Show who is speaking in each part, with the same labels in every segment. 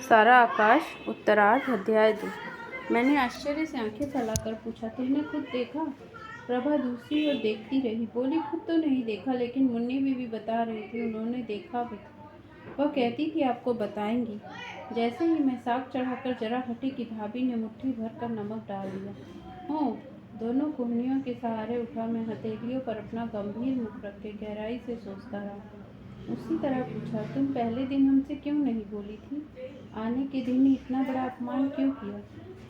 Speaker 1: सारा आकाश उत्तरार्ध अध्याय 2। मैंने आश्चर्य से आंखें फैलाकर पूछा, तुमने खुद देखा? प्रभा दूसरी ओर देखती रही, बोली, खुद तो नहीं देखा, लेकिन मुन्नी बीवी बता रही थी उन्होंने देखा भी था। वह कहती थी आपको बताएंगी। जैसे ही मैं साग चढ़ाकर जरा हटी कि भाभी ने मुट्ठी भर कर नमक डाल दिया। हो दोनों कोहनियों के सहारे उठा। मैं हथेलियों पर अपना गंभीर मुख रख के गहराई से सोचता रहा। उसी तरह पूछा, तुम पहले दिन हमसे क्यों नहीं बोली थी? आने के दिन ही इतना बड़ा अपमान क्यों किया?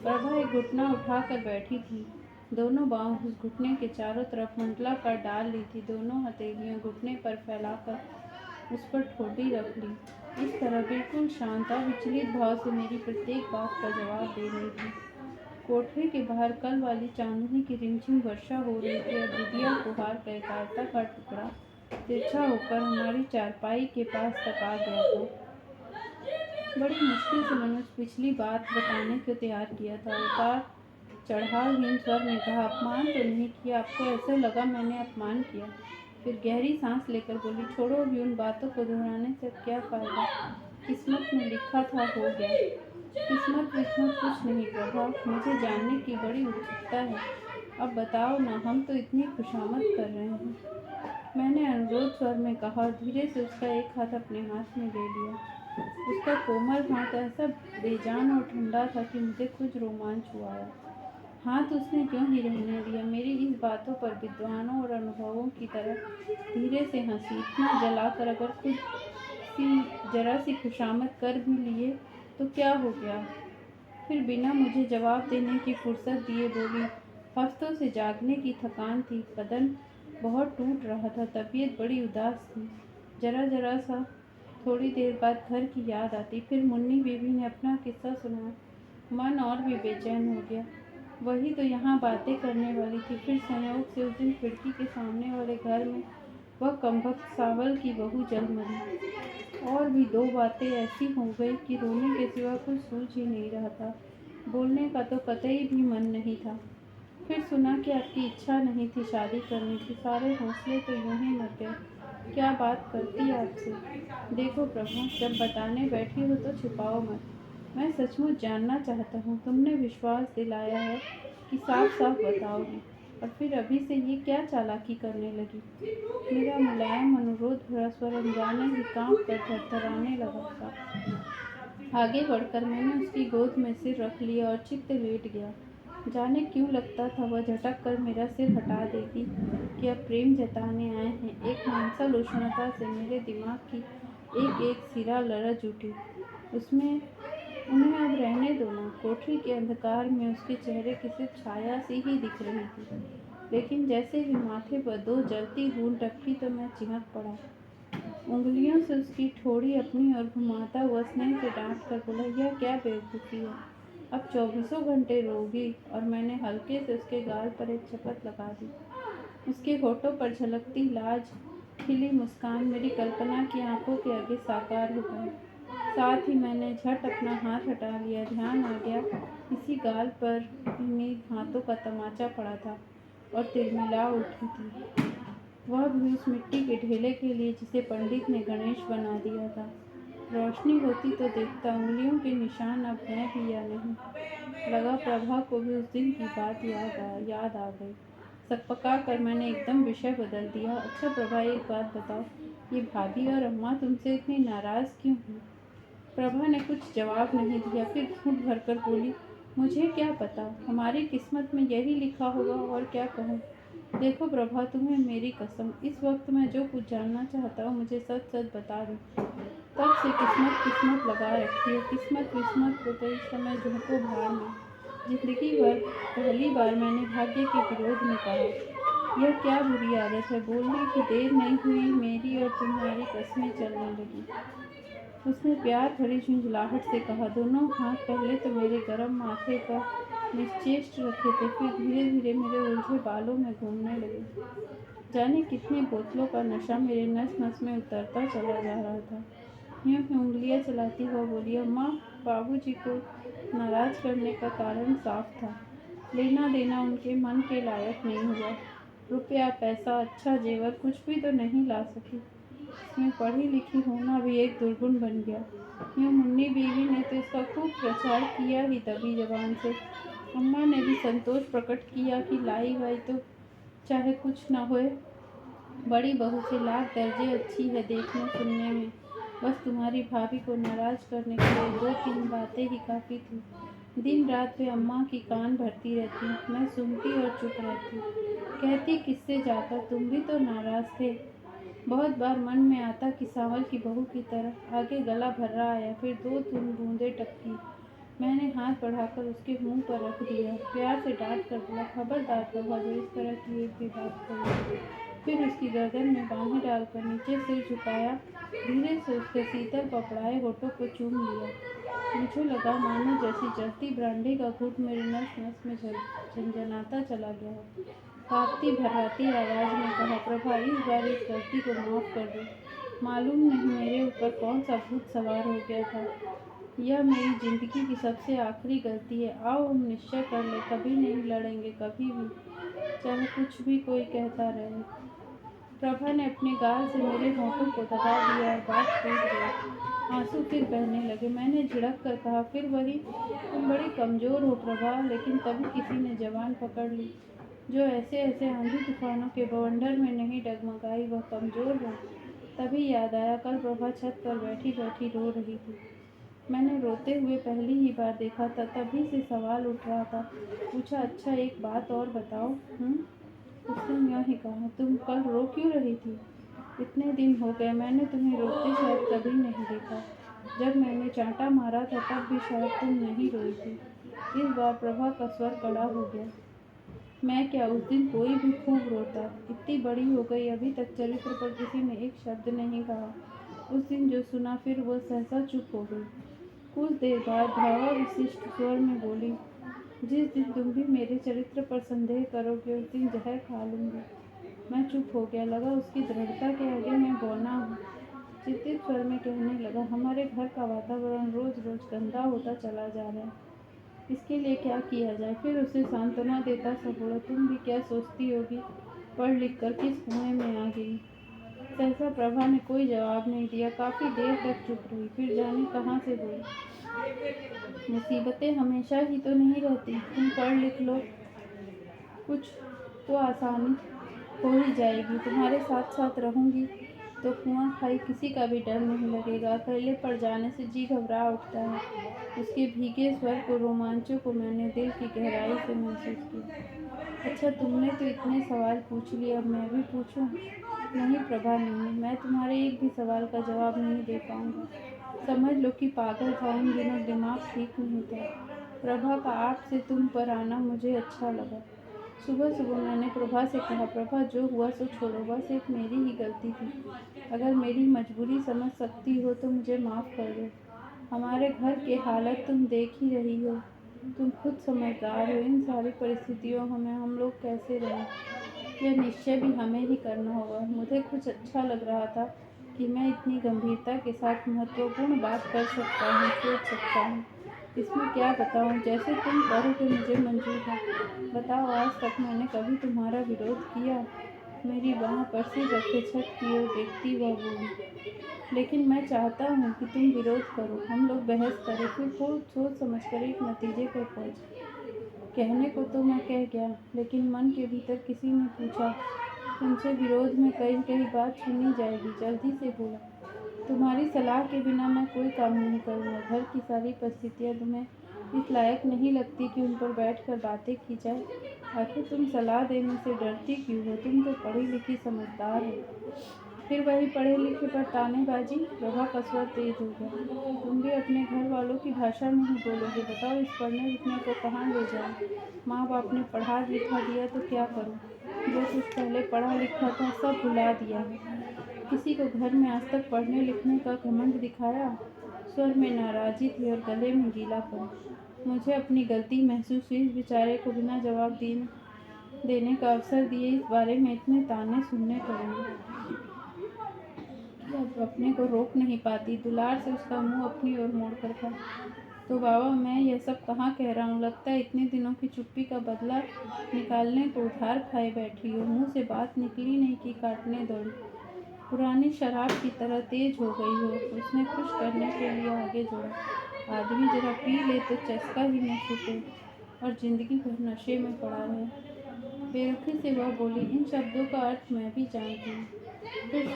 Speaker 1: प्रभा एक घुटना उठाकर बैठी थी। दोनों बाहों उस घुटने के चारों तरफ मंडला कर डाल ली थी। दोनों हथेलियां घुटने पर फैलाकर उस पर ठोडी रख ली। इस तरह बिल्कुल शांत अविचलित भाव से मेरी प्रत्येक बात का जवाब दे रही थी। कोठरी के बाहर कल वाली चांदनी की रिमझिम वर्षा हो रही थी और बुढ़िया कुहार का एक आयताकार टुकड़ा तिरछा होकर हमारी चारपाई के पास तक आ गया था। बड़ी मुश्किल से मैंने उस पिछली बात बताने को तैयार किया था। उतार चढ़ावहीन स्वर में कहा, अपमान तो नहीं किया, आपको ऐसे लगा मैंने अपमान किया? फिर गहरी सांस लेकर बोली, छोड़ो अभी उन बातों को दोहराने से अब क्या फायदा? किस्मत में लिखा था हो गया। किस्मत विस्मत कुछ नहीं प्रभा, मुझे जानने की बड़ी उत्सुकता है। अब बताओ ना, हम तो इतनी खुशामद कर रहे हैं। मैंने अनुरोध स्वर में कहा और धीरे से उसका एक हाथ अपने हाथ में ले लिया। उसका कोमल हाथ ऐसा बेजान और ठंडा था कि मुझे कुछ रोमांच हुआ। हाथ उसने क्यों ही रहने दिया। मेरी इस बातों पर विद्वानों और अनुभवों की तरह धीरे से हंसी। इतना जलाकर अगर कुछ जरा सी खुशामद कर भी लिए तो क्या हो गया? फिर बिना मुझे जवाब देने की फुर्सत दिए बोली, हफ्तों से जागने की थकान थी, बदन बहुत टूट रहा था, तबीयत बड़ी उदास थी। जरा जरा सा थोड़ी देर बाद घर की याद आती। फिर मुन्नी बीवी ने अपना किस्सा सुनाया। मन और भी बेचैन हो गया। वही तो यहाँ बातें करने वाली थी। फिर संयोग से उस दिन खिड़की के सामने वाले घर में वह कमबख्त सावल की बहू जल मरी। और भी दो बातें ऐसी हो गई कि रोने के सिवा कुछ सूझ ही नहीं रहा था। बोलने का तो कतई भी मन नहीं था। फिर सुना कि आपकी इच्छा नहीं थी शादी करने की। सारे हौसले तो यूं ही मर गए। क्या बात करती आपसे? देखो प्रभा, जब बताने बैठी हो तो छुपाओ मत। मैं सचमुच जानना चाहता हूँ। तुमने विश्वास दिलाया है कि साफ साफ बताओगी, और फिर अभी से ये क्या चालाकी करने लगी? मेरा मुलायम अनुरोध भरा स्वर अनजाने ही कांप कर थरथराने लगा था। आगे बढ़कर मैंने उसकी गोद में सिर रख लिया और चित्त लेट गया। जाने क्यों लगता था वह झटक कर मेरा सिर हटा देती कि अब प्रेम जताने आए हैं। एक मांसल उष्णता से मेरे दिमाग की एक एक सिरा लरज उठी। उसमें उन्हें अब रहने दो ना। कोठरी के अंधकार में उसके चेहरे की सिर्फ छाया सी ही दिख रही थी, लेकिन जैसे ही माथे पर दो जलती बूंद टपकी तो मैं चिमक पड़ा। उंगलियों से उसकी ठोड़ी अपनी ओर घुमाता हुआ स्नेह से डांट कर बोला, यह क्या बेवकूफ़ी है? अब 24 घंटे रोगी। और मैंने हल्के से उसके गाल पर एक चपत लगा दी। उसके होठों पर झलकती लाज खिली मुस्कान मेरी कल्पना की आंखों के आगे साकार हो गई। साथ ही मैंने झट अपना हाथ हटा लिया। ध्यान आ गया इसी गाल पर इन्हीं हाथों का तमाचा पड़ा था और तिलमिला उठी थी। वह भी उस मिट्टी के ढेले के लिए जिसे पंडित ने गणेश बना दिया था। रोशनी होती तो देखता उंगलियों के निशान अब हैं भी या नहीं। लगा प्रभा को भी उस दिन की बात याद आ गई। सकपका कर मैंने एकदम विषय बदल दिया। अच्छा प्रभा, एक बात बताओ, ये भाभी और अम्मा तुमसे इतनी नाराज़ क्यों हैं? प्रभा ने कुछ जवाब नहीं दिया। फिर घूंट भरकर बोली, मुझे क्या पता, हमारी किस्मत में यही लिखा होगा, और क्या कहूँ। देखो प्रभा, तुम्हें मेरी कसम, इस वक्त मैं जो कुछ जानना चाहता हूँ मुझे सच सच बता दो। तब से किस्मत किस्मत लगा रखी है। किस्मत विस्मत को तो इस समय झोंको भाड़ में। जिंदगी भर पहली बार मैंने भाग्य के विरोध में कहा। यह क्या बुरी आदत है? बोलने की देर नहीं हुई मेरी और तुम्हारी कस्में चलने लगी। उसने प्यार भरी झुंझलाहट से कहा। दोनों हाथ पहले तो मेरे गर्म माथे पर निश्चेष्ट रखे थे, फिर धीरे धीरे मेरे उलझे बालों में घूमने लगे। जाने कितनी बोतलों का नशा मेरे नस नस में उतरता चला जा रहा था। यूं ही उंगलियां चलाती हुआ बोली, अम्मा, बाबूजी को नाराज करने का कारण साफ था। लेना देना उनके मन के लायक नहीं हुआ। रुपया पैसा अच्छा जेवर कुछ भी तो नहीं ला सकी। इसमें पढ़ी लिखी होना भी एक दुर्गुण बन गया। यूँ मुन्नी बीवी ने तो इसका खूब प्रचार किया ही तभी जबान से। अम्मा ने भी संतोष प्रकट किया कि लाई वाई तो चाहे कुछ न होए, बड़ी बहू से लाख दर्जे अच्छी है देखने सुनने में। बस तुम्हारी भाभी को नाराज करने के लिए 2-3 बातें ही काफ़ी थी। दिन रात वे अम्मा की कान भरती रहती, मैं सुनती और चुप रहती। कहती किससे जाकर तुम भी तो नाराज़ थे। बहुत बार मन में आता कि सांवल की बहू की तरह आगे गला भर्रा आया, फिर 2-3 बूंदें टपकी। मैंने हाथ बढ़ाकर उसके मुंह पर रख दिया, प्यार से डांट कर बोला, खबरदार प्रभा जो इस तरह की एक भी बात कही। फिर उसकी गर्दन में बाहें डालकर नीचे सिर झुकाया, धीरे से उसके शीतल पपड़ाए होठों को चूम लिया। मुझे लगा मानो जैसी जलती ब्रांडी का घूंट मेरी नस नस में झंझनाता चला गया हो। कांपती भर्राती आवाज़ में कहा, प्रभा इस बार इस गलती को माफ़ कर दो। मालूम नहीं मेरे ऊपर कौन सा भूत सवार हो गया था। यह मेरी जिंदगी की सबसे आखिरी गलती है। आओ हम निश्चय कर ले, कभी नहीं लड़ेंगे, कभी भी, चाहे कुछ भी कोई कहता रहे। प्रभा ने अपने गाल से मेरे होठों को दबा दिया और बात टूट गई। आंसू फिर बहने लगे। मैंने झिड़क कर कहा, फिर वही, तुम बड़ी कमज़ोर हो प्रभा। लेकिन तभी किसी ने जबान पकड़ ली, जो ऐसे ऐसे आंधी तूफानों के बवंडर में नहीं डगमगाई वह कमज़ोर हो। तभी याद आया, कल प्रभा छत पर बैठी बैठी रो रही थी। मैंने रोते हुए पहली ही बार देखा था, तभी से सवाल उठ रहा था। पूछा, अच्छा एक बात और बताओ। उसने यूँ ही कहा, तुम कल रो क्यों रही थी? इतने दिन हो गए मैंने तुम्हें रोते शायद कभी नहीं देखा। जब मैंने चांटा मारा था तब भी शायद तुम नहीं रोई थी। इस बार प्रभा का स्वर कड़ा हो गया। मैं क्या, उस दिन कोई भी खूब रोता। इतनी बड़ी हो गई अभी तक चरित्र पर किसी ने एक शब्द नहीं कहा। उस दिन जो सुना फिर वह सहसा चुप हो गई। कुछ देर बाद भावाविशिष्ट स्वर में बोली, जिस दिन तुम भी मेरे चरित्र पर संदेह करोगे उस दिन जहर खा लूँगी। मैं चुप हो गया, लगा उसकी दृढ़ता के आगे मैं बौना हूँ। चिंतित स्वर में कहने लगा, हमारे घर का वातावरण रोज रोज गंदा होता चला जा रहा है, इसके लिए क्या किया जाए? फिर उसे सांत्वना देता सा बोला, तुम भी क्या सोचती होगी, पढ़ लिख कर किस कुएं में आ गई। सहसा प्रभा ने कोई जवाब नहीं दिया, काफ़ी देर तक चुप रही, फिर जाने कहाँ से बोली, मुसीबतें हमेशा ही तो नहीं रहती, तुम पढ़ लिख लो कुछ तो आसानी हो ही जाएगी। तुम्हारे साथ साथ रहूँगी तो कुआं खाई किसी का भी डर नहीं लगेगा। अकेले पड़ जाने से जी घबरा उठता है। उसके भीगे स्वर को, रोमांचों को मैंने दिल की गहराई से महसूस किया। अच्छा तुमने तो इतने सवाल पूछ लिए, अब मैं भी पूछूं? नहीं प्रभा नहीं, मैं तुम्हारे एक भी सवाल का जवाब नहीं दे पाऊंगा। समझ लो कि पागल था, उन दिनों दिमाग ठीक नहीं था। प्रभा का आपसे तुम पर आना मुझे अच्छा लगा। सुबह सुबह मैंने प्रभा से कहा, प्रभा जो हुआ सो छोड़ो, बस एक मेरी ही गलती थी। अगर मेरी मजबूरी समझ सकती हो तो मुझे माफ़ कर दो। हमारे घर की हालत तुम देख ही रही हो, तुम खुद समझदार हो। इन सारी परिस्थितियों में हम लोग कैसे रहें, यह निश्चय भी हमें ही करना होगा। मुझे कुछ अच्छा लग रहा था कि मैं इतनी गंभीरता के साथ महत्वपूर्ण बात कर सकता हूँ, सोच सकता हूँ। इसमें क्या बताऊँ, जैसे तुम कहोगे मुझे मंजूर है। बताओ, आज तक मैंने कभी तुम्हारा विरोध किया? मेरी बाँह पर सिर रखे छत की ओर देखती वह बोली, लेकिन मैं चाहता हूँ कि तुम विरोध करो, हम लोग बहस करें, फिर खूब सोच समझ कर एक नतीजे पर पहुँचे। कहने को तो मैं कह गया, लेकिन मन के भीतर किसी ने पूछा, तुमसे विरोध में कई कई बात सुनी जाएगी। जल्दी से बोला, तुम्हारी सलाह के बिना मैं कोई काम नहीं करूँगा। घर की सारी परिस्थितियाँ तुम्हें इस लायक नहीं लगती कि उन पर बैठकर बातें की जाए। आखिर तुम सलाह देने से डरती क्यों हो? तुम तो पढ़ी लिखी समझदार हो। फिर वही पढ़े लिखे पर तानेबाजी। प्रभा का स्वर तेज हो गया, तुम भी अपने घर वालों की भाषा में ही बोलोगे? बताओ, इस पढ़ने लिखने को कहाँ ले जाए? माँ बाप ने पढ़ा लिखा दिया तो क्या करूँ? जो कुछ पहले पढ़ा लिखा था सब भुला दिया है। किसी को घर में आज तक पढ़ने लिखने का घमंड दिखाया? स्वर में नाराज़ी थी और गले में गीलापन। मुझे अपनी गलती महसूस हुई। इस बेचारे को बिना जवाब देने का अवसर दिए इस बारे में इतने ताने सुनने पड़ेंगे कि अब अपने को रोक नहीं पाती। दुलार से उसका मुंह अपनी ओर मोड़ कर कहा, तो बाबा मैं यह सब कहाँ कह रहा हूँ। लगता है इतने दिनों की चुप्पी का बदला निकालने को उधार खाए बैठी हो। मुँह से बात निकली नहीं कि काटने दौड़ी। पुरानी शराब की तरह तेज हो गई हो। उसने खुश करने के लिए आगे जोड़ा, आदमी जरा पी ले तो चस्का ही न छूटे और जिंदगी भर नशे में पड़ा रहे। बेरुखी से वह बोली, इन शब्दों का अर्थ मैं भी जानती हूँ। फिर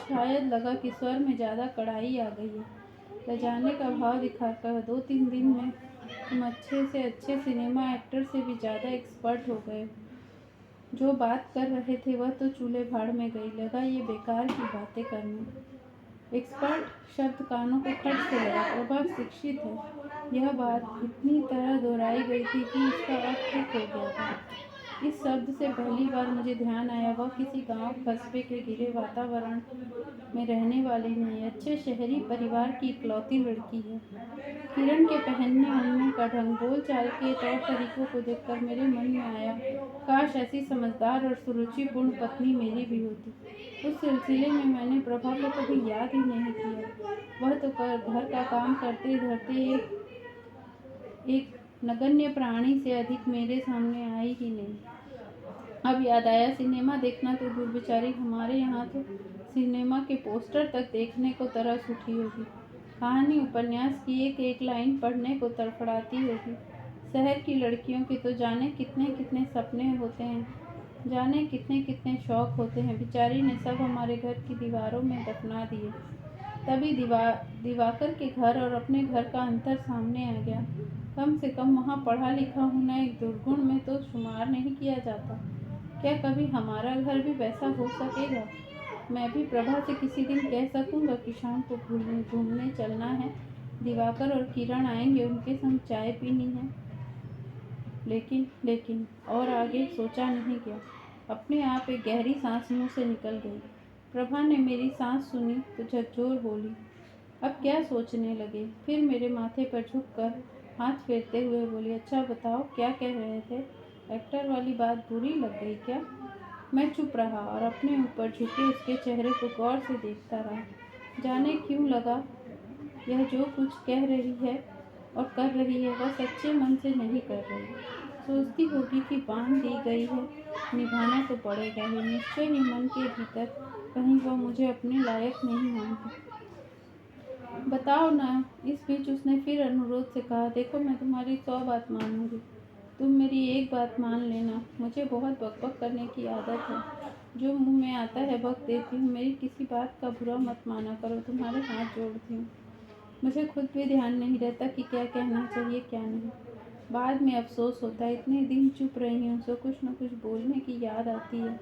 Speaker 1: शायद लगा कि स्वर में ज़्यादा कड़ाई आ गई है। लजाने का भाव दिखाकर 2-3 दिन में तुम अच्छे से अच्छे सिनेमा एक्टर से भी ज़्यादा एक्सपर्ट हो गए। जो बात कर रहे थे वह तो चूल्हे भाड़ में गई। लगा ये बेकार की बातें करने। एक्सपर्ट शब्द कानों को खट से लगा। प्रभा शिक्षित है, यह बात इतनी तरह दोहराई गई थी कि इसका अर्थ ठीक हो गया था। इस शब्द से पहली बार मुझे ध्यान आया वह किसी गांव कस्बे के घिरे वातावरण में रहने वाली नहीं, अच्छे शहरी परिवार की इकलौती लड़की है। किरण के पहनने ओढ़ने का ढंग, बोल चाल के तौर तरीकों को देखकर मेरे मन में आया, काश ऐसी समझदार और सुरुचिपूर्ण पत्नी मेरी भी होती। उस सिलसिले में मैंने प्रभा को कभी याद ही नहीं किया। वह तो घर का काम करते धरते एक नगण्य प्राणी से अधिक मेरे सामने आई ही नहीं। अब याद आया, सिनेमा देखना तो दूर, बेचारी हमारे यहाँ तो सिनेमा के पोस्टर तक देखने को तरस उठी होगी। कहानी उपन्यास की एक एक लाइन पढ़ने को तड़फड़ाती होगी। शहर की लड़कियों के तो जाने कितने कितने सपने होते हैं, जाने कितने कितने शौक होते हैं। बेचारी ने सब हमारे घर की दीवारों में दफना दिए। तभी दिवाकर के घर और अपने घर का अंतर सामने आ गया। कम से कम वहाँ पढ़ा लिखा होना एक दुर्गुण में तो शुमार नहीं किया जाता। क्या कभी हमारा घर भी वैसा हो सकेगा? मैं भी प्रभा से किसी दिन कह सकूंगा कि शाम को घूमने चलना है, दिवाकर और किरण आएंगे, उनके संग चाय पीनी है। लेकिन और आगे सोचा नहीं गया। अपने आप एक गहरी सांस मुंह से निकल गई। प्रभा ने मेरी सांस सुनी तो झकझोर बोली, अब क्या सोचने लगे? फिर मेरे माथे पर झुककर हाथ फेरते हुए बोली, अच्छा बताओ क्या कह रहे थे? एक्टर वाली बात बुरी लग गई क्या? मैं चुप रहा और अपने ऊपर झुके उसके चेहरे को गौर से देखता रहा। जाने क्यों लगा यह जो कुछ कह रही है और कर रही है वह सच्चे मन से नहीं कर रही। सोचती होगी कि बांध दी गई है, निभाना तो पड़ेगा ही। निश्चय ही मन के भीतर कहीं वह मुझे अपने लायक नहीं मानती। बताओ ना। इस बीच उसने फिर अनुरोध से कहा, देखो मैं तुम्हारी 100 बात मानूंगी, तुम मेरी एक बात मान लेना। मुझे बहुत बकबक करने की आदत है, जो मुंह में आता है बक देती हूँ। मेरी किसी बात का बुरा मत माना करो, तुम्हारे हाथ जोड़ती हूँ। मुझे खुद भी ध्यान नहीं रहता कि क्या कहना चाहिए क्या नहीं। बाद में अफसोस होता है, इतने दिन चुप रही हूँ, सो कुछ न कुछ बोलने की याद आती है।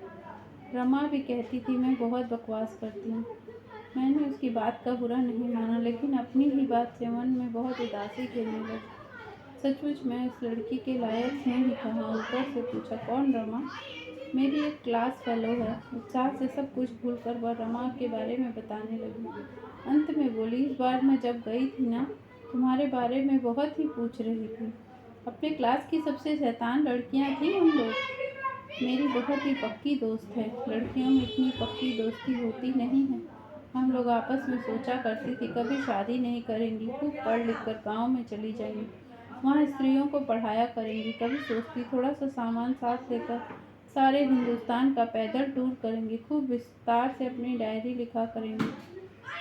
Speaker 1: रमा भी कहती थी मैं बहुत बकवास करती हूँ। मैंने उसकी बात का बुरा नहीं माना, लेकिन अपनी ही बात से मन में बहुत उदासी घेरने लगी। सचमुच मैं उस लड़की के लायक हूँ ही कहाँ? ऊपर से पूछा, कौन रमा? मेरी एक क्लास फेलो है। उत्साह से सब कुछ भूलकर वह रमा के बारे में बताने लगी। अंत में बोली, इस बार मैं जब गई थी ना, तुम्हारे बारे में बहुत ही पूछ रही थी। अपने क्लास की सबसे शैतान लड़कियां थी हम लोग। मेरी बहुत ही पक्की दोस्त है। लड़कियों में इतनी पक्की दोस्ती होती नहीं है। हम लोग आपस में सोचा करती थी कभी शादी नहीं करेंगी, खूब पढ़ लिख कर गाँव में चली जाएंगी, वहाँ स्त्रियों को पढ़ाया करेंगी। कभी सोचती थोड़ा सा सामान साथ लेकर सारे हिंदुस्तान का पैदल टूर करेंगी, खूब विस्तार से अपनी डायरी लिखा करेंगी।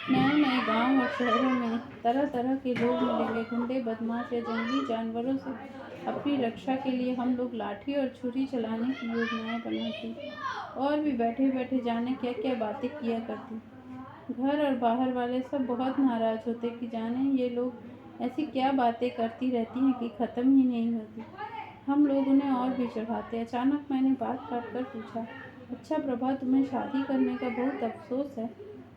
Speaker 1: नए नए गांव और शहरों में तरह तरह के लोग मिलेंगे, गुंडे बदमाश या जंगली जानवरों से अपनी रक्षा के लिए हम लोग लाठी और छुरी चलाने की योजनाएं बनाती, और भी बैठे बैठे जाने क्या क्या बातें किया करती। घर और बाहर वाले सब बहुत नाराज होते कि जाने ये लोग ऐसी क्या बातें करती रहती हैं कि ख़त्म ही नहीं होती। हम लोग उन्हें और भी चढ़ाते। अचानक मैंने बात काट कर पूछा, अच्छा प्रभा, तुम्हें शादी करने का बहुत अफसोस है?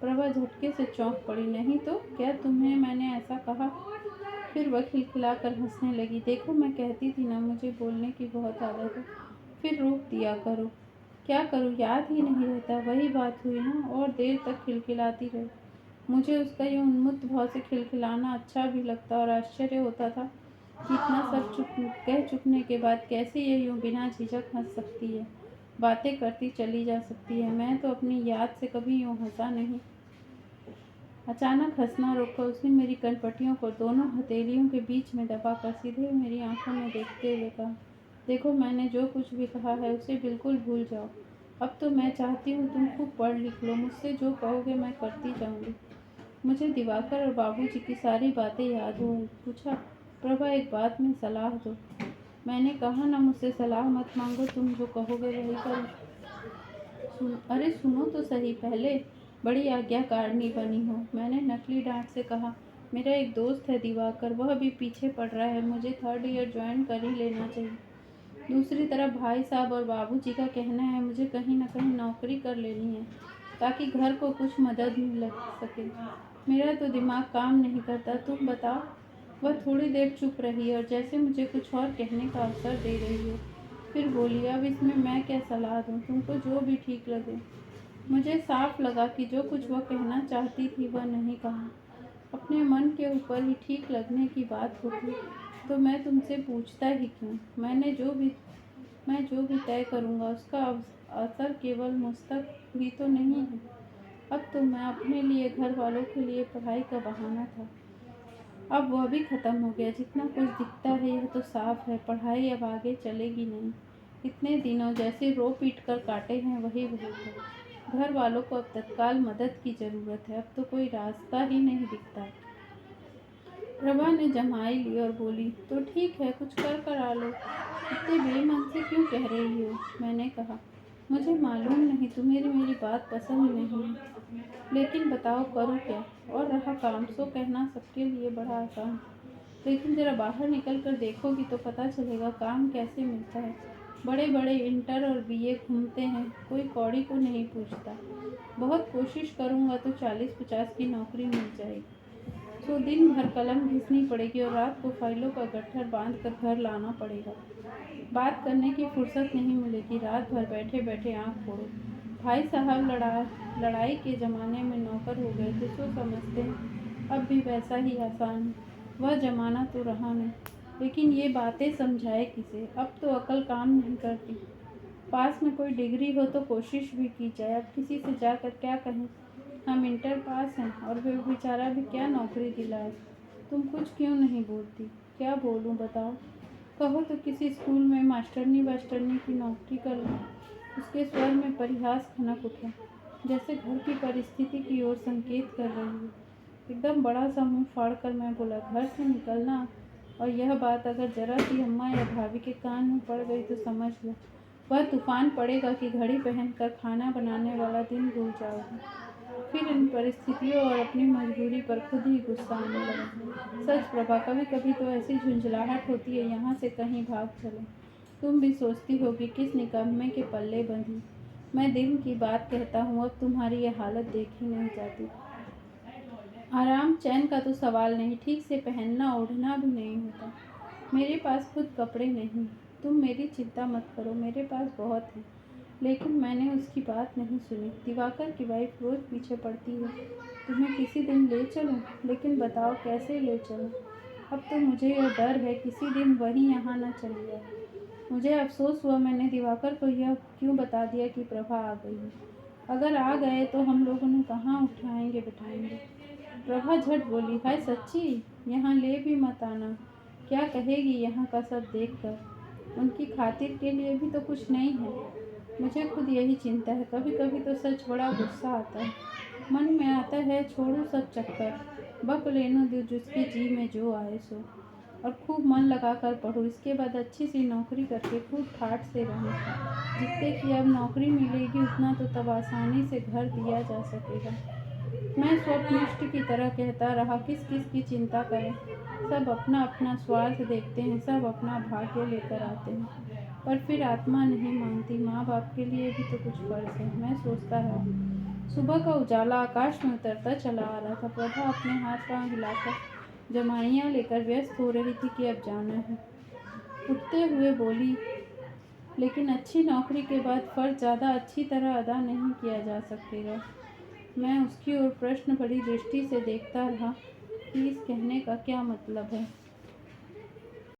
Speaker 1: प्रभा झटके से चौंक पड़ी, नहीं तो क्या तुम्हें मैंने ऐसा कहा? फिर वह खिलखिलाकर हंसने लगी। देखो मैं कहती थी ना, मुझे बोलने की बहुत आदत है, फिर रोक दिया करो। क्या करूँ, याद ही नहीं रहता। वही बात हुई ना, और देर तक खिलखिलाती रही। मुझे उसका ये उन्मत्त भाव से खिलखिलाना अच्छा भी लगता और आश्चर्य होता था कि इतना सब कह चुकने के बाद कैसे ये यूँ बिना झिझक हंस सकती है, बातें करती चली जा सकती है। मैं तो अपनी याद से कभी यूँ हंसा नहीं। अचानक हंसना रोककर उसने मेरी कनपटियों को दोनों हथेलियों के बीच में दबाकर सीधे मेरी आंखों में देखते हुए कहा, देखो मैंने जो कुछ भी कहा है उसे बिल्कुल भूल जाओ। अब तो मैं चाहती हूँ तुम खूब पढ़ लिख लो, मुझसे जो कहोगे मैं करती जाऊँगी। मुझे दिवाकर और बाबूजी की सारी बातें याद हो आई। पूछा, प्रभा एक बात में सलाह दो। मैंने कहा ना, मुझसे सलाह मत मांगो, तुम जो कहोगे वही करो। अरे सुनो तो सही पहले, बड़ी आज्ञाकारिणी बनी हो। मैंने नकली डांट से कहा, मेरा एक दोस्त है दिवाकर, वह भी पीछे पड़ रहा है, मुझे 3rd ईयर ज्वाइन कर ही लेना चाहिए। दूसरी तरफ भाई साहब और बाबूजी का कहना है मुझे कहीं ना कहीं नौकरी कर लेनी है ताकि घर को कुछ मदद मिल सके। मेरा तो दिमाग काम नहीं करता, तुम बताओ। वह थोड़ी देर चुप रही और जैसे मुझे कुछ और कहने का अवसर दे रही हो, फिर बोली, अब इसमें मैं क्या सलाह दूँ, तुमको जो भी ठीक लगे। मुझे साफ लगा कि जो कुछ वह कहना चाहती थी वह नहीं कहा। अपने मन के ऊपर ही ठीक लगने की बात होती तो मैं तुमसे पूछता ही क्यों। मैं जो भी तय करूँगा उसका असर केवल मुझ तक भी तो नहीं है। अब तो मैं अपने लिए, घर वालों के लिए पढ़ाई का बहाना था, अब वह भी ख़त्म हो गया। जितना कुछ दिखता है यह तो साफ है, पढ़ाई अब आगे चलेगी नहीं। इतने दिनों जैसे रो पीट कर काटे हैं वही बहुत है। घर वालों को अब तत्काल मदद की ज़रूरत है, अब तो कोई रास्ता ही नहीं दिखता। प्रभा ने जमाई ली और बोली, तो ठीक है, कुछ कर करा लो, इतने बेमन से क्यों कह रही हो। मैंने कहा, मुझे मालूम नहीं, तुम्हें मेरी बात पसंद नहीं है, लेकिन बताओ करूँ क्या। और रहा काम, सो कहना सबके लिए बड़ा आसान, लेकिन ज़रा बाहर निकल कर देखोगी तो पता चलेगा काम कैसे मिलता है। बड़े बड़े इंटर और बीए घूमते हैं, कोई कौड़ी को नहीं पूछता। बहुत कोशिश करूँगा तो 40-50 की नौकरी मिल जाएगी, तो दिन भर कलम घिसनी पड़ेगी और रात को फाइलों का गट्ठर बांध कर घर लाना पड़ेगा। बात करने की फुर्सत नहीं मिलेगी, रात भर बैठे बैठे आँख फोड़ो। भाई साहब लड़ाई के ज़माने में नौकर हो गए थे, तो समझते हैं अब भी वैसा ही आसान है। वह ज़माना तो रहा नहीं, लेकिन ये बातें समझाए किसे, अब तो अकल काम नहीं करती। पास में कोई डिग्री हो तो कोशिश भी की जाए, अब किसी से जाकर क्या कहें, हम इंटर पास हैं और वे बेचारा भी क्या नौकरी दिलाए। तुम कुछ क्यों नहीं बोलती। क्या बोलूं बताओ। कहो तो किसी स्कूल में मास्टरनी वास्टरनी की नौकरी कर लो। उसके स्वर में परिहास खनक उठा, जैसे घर की परिस्थिति की ओर संकेत कर रही हो। एकदम बड़ा सा मुंह फाड़ कर मैं बोला, घर से निकलना और यह बात अगर जरा सी अम्मा या भाभी के कान में पड़ गई तो समझ लो वह तूफान पड़ेगा कि घड़ी पहनकर खाना बनाने वाला दिन भूल जाओगी। फिर इन परिस्थितियों और अपनी मजबूरी पर खुद ही गुस्सा आने लगा। सच प्रभा, कभी कभी तो ऐसी झुंझलाहट होती है यहाँ से कहीं भाग चले। तुम भी सोचती होगी किस निकम्मे के पल्ले बंधी। मैं दिल की बात कहता हूँ, अब तुम्हारी ये हालत देखी नहीं जाती। आराम चैन का तो सवाल नहीं, ठीक से पहनना ओढ़ना भी नहीं होता। मेरे पास खुद कपड़े नहीं। तुम मेरी चिंता मत करो, मेरे पास बहुत है। लेकिन मैंने उसकी बात नहीं सुनी। दिवाकर की वाइफ रोज़ पीछे पड़ती है, तुम्हें किसी दिन ले चलूं, लेकिन बताओ कैसे ले चलूं। अब तो मुझे यह डर है किसी दिन वही यहाँ न चली आए। मुझे अफसोस हुआ मैंने दिवाकर को यह क्यों बता दिया कि प्रभा आ गई है। अगर आ गए तो हम लोग उन्हें कहाँ उठाएंगे बिठाएंगे। प्रभा झट बोली, हाय सच्ची, यहाँ ले भी मत आना। क्या कहेगी यहाँ का सब देखकर। उनकी खातिर के लिए भी तो कुछ नहीं है। मुझे खुद यही चिंता है। कभी कभी तो सच बड़ा गुस्सा आता है। मन में आता है छोड़ो सब चक्कर, बक लेने दो जिसके जी में जो आए सो, और खूब मन लगा कर पढ़ो। इसके बाद अच्छी सी नौकरी करके खूब ठाठ से रहूँ। जितने की अब नौकरी मिलेगी उतना तो तब आसानी से घर दिया जा सकेगा। मैं स्वप्निष्ठ की तरह कहता रहा, किस किस की चिंता करें। सब अपना अपना स्वार्थ देखते हैं, सब अपना भाग्य लेकर आते हैं, पर फिर आत्मा नहीं मानती। माँ बाप के लिए भी तो कुछ फर्ज है। मैं सोचता रहा। सुबह का उजाला आकाश में उतरता चला आ रहा था। प्रभा अपने हाथ पांव हिलाकर जमाइयाँ लेकर व्यस्त हो रही थी कि अब जाना है। उठते हुए बोली, लेकिन अच्छी नौकरी के बाद फर्ज ज़्यादा अच्छी तरह अदा नहीं किया जा सकेगा। मैं उसकी ओर प्रश्न भरी दृष्टि से देखता रहा कि इस कहने का क्या मतलब है।